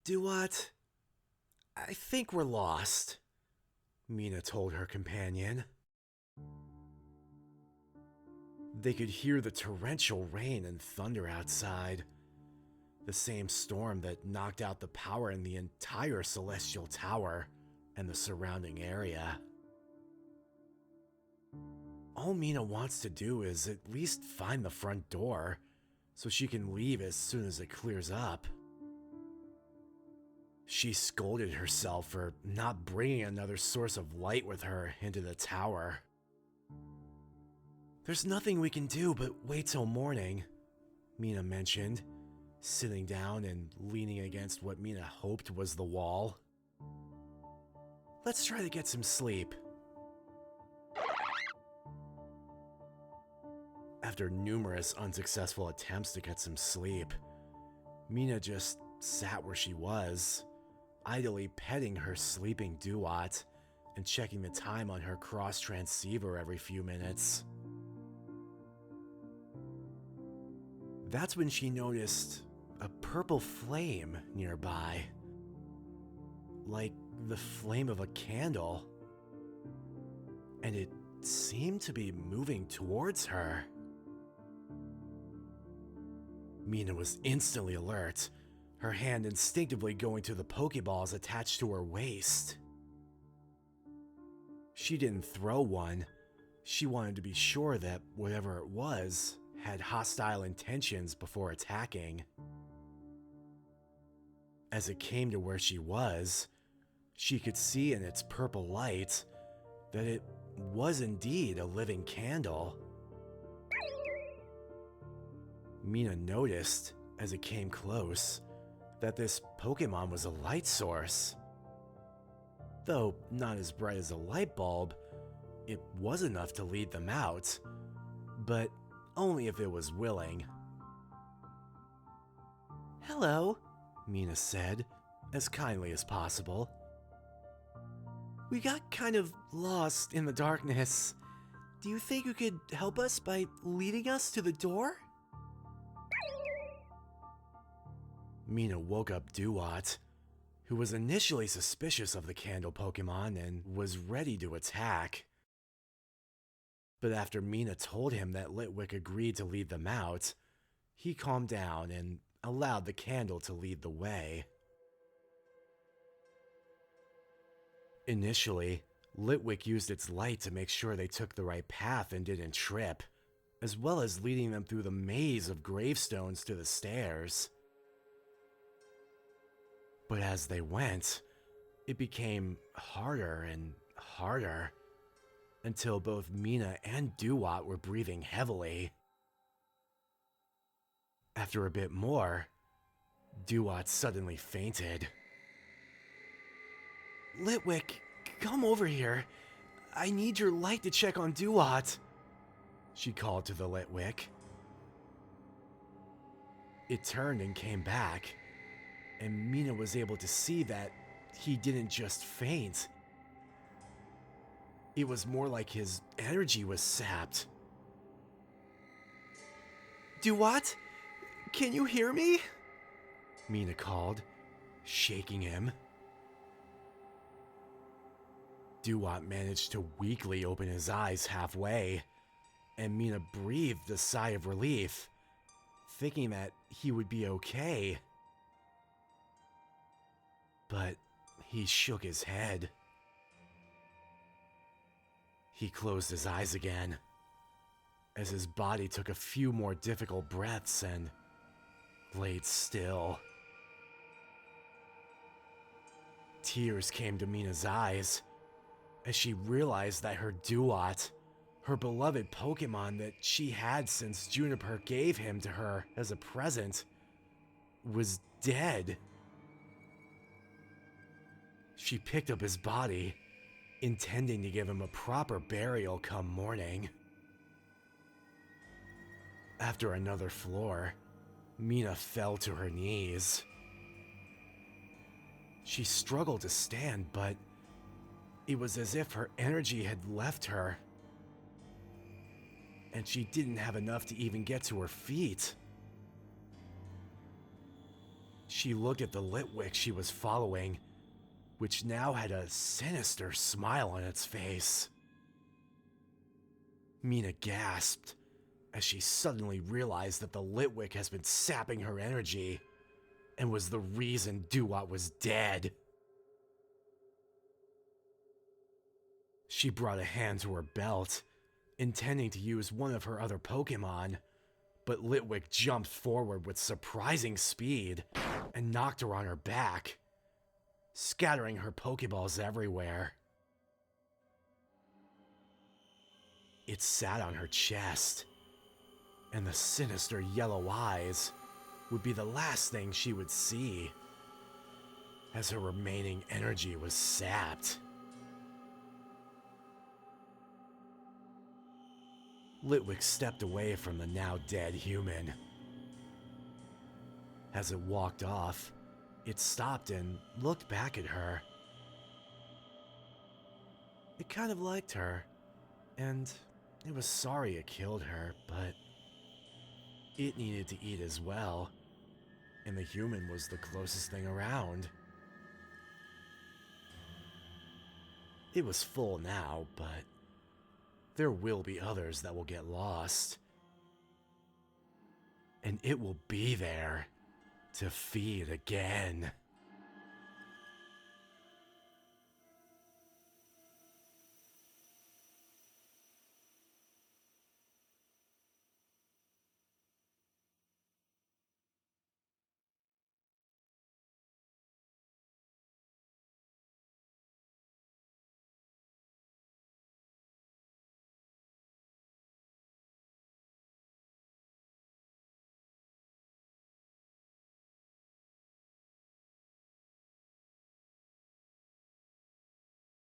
Duat, I think we're lost, Mina told her companion. They could hear the torrential rain and thunder outside, the same storm that knocked out the power in the entire Celestial Tower and the surrounding area. All Mina wants to do is at least find the front door, so she can leave as soon as it clears up. She scolded herself for not bringing another source of light with her into the tower. There's nothing we can do but wait till morning, Mina mentioned, sitting down and leaning against what Mina hoped was the wall. Let's try to get some sleep. After numerous unsuccessful attempts to get some sleep, Mina just sat where she was, idly petting her sleeping Duat and checking the time on her cross transceiver every few minutes. That's when she noticed a purple flame nearby, like the flame of a candle, and it seemed to be moving towards her. Mina was instantly alert, her hand instinctively going to the Pokeballs attached to her waist. She didn't throw one. She wanted to be sure that whatever it was had hostile intentions before attacking. As it came to where she was, she could see in its purple light that it was indeed a living candle. Mina noticed, as it came close, that this Pokemon was a light source. Though not as bright as a light bulb, it was enough to lead them out, but only if it was willing. "Hello," Mina said, as kindly as possible. "We got kind of lost in the darkness. Do you think you could help us by leading us to the door?" Mina woke up Duat, who was initially suspicious of the candle Pokemon and was ready to attack. But after Mina told him that Litwick agreed to lead them out, he calmed down and allowed the candle to lead the way. Initially, Litwick used its light to make sure they took the right path and didn't trip, as well as leading them through the maze of gravestones to the stairs. But as they went, it became harder and harder, until both Mina and Duat were breathing heavily. After a bit more, Duat suddenly fainted. "Litwick, come over here. I need your light to check on Duat," she called to the Litwick. It turned and came back, and Mina was able to see that he didn't just faint. It was more like his energy was sapped. "Duat, can you hear me?" Mina called, shaking him. Duat managed to weakly open his eyes halfway, and Mina breathed a sigh of relief, thinking that he would be okay. But he shook his head. He closed his eyes again, as his body took a few more difficult breaths and laid still. Tears came to Mina's eyes as she realized that her Duat, her beloved Pokemon that she had since Juniper gave him to her as a present, was dead. She picked up his body, intending to give him a proper burial come morning. After another floor, Mina fell to her knees. She struggled to stand, but it was as if her energy had left her, and she didn't have enough to even get to her feet. She looked at the Litwick she was following, which now had a sinister smile on its face. Mina gasped as she suddenly realized that the Litwick has been sapping her energy and was the reason Duat was dead. She brought a hand to her belt, intending to use one of her other Pokémon, but Litwick jumped forward with surprising speed and knocked her on her back, scattering her Pokeballs everywhere. It sat on her chest, and the sinister yellow eyes would be the last thing she would see, as her remaining energy was sapped. Litwick stepped away from the now dead human. As it walked off, it stopped and looked back at her. It kind of liked her, and it was sorry it killed her, but it needed to eat as well, and the human was the closest thing around. It was full now, but there will be others that will get lost. And it will be there to feed again.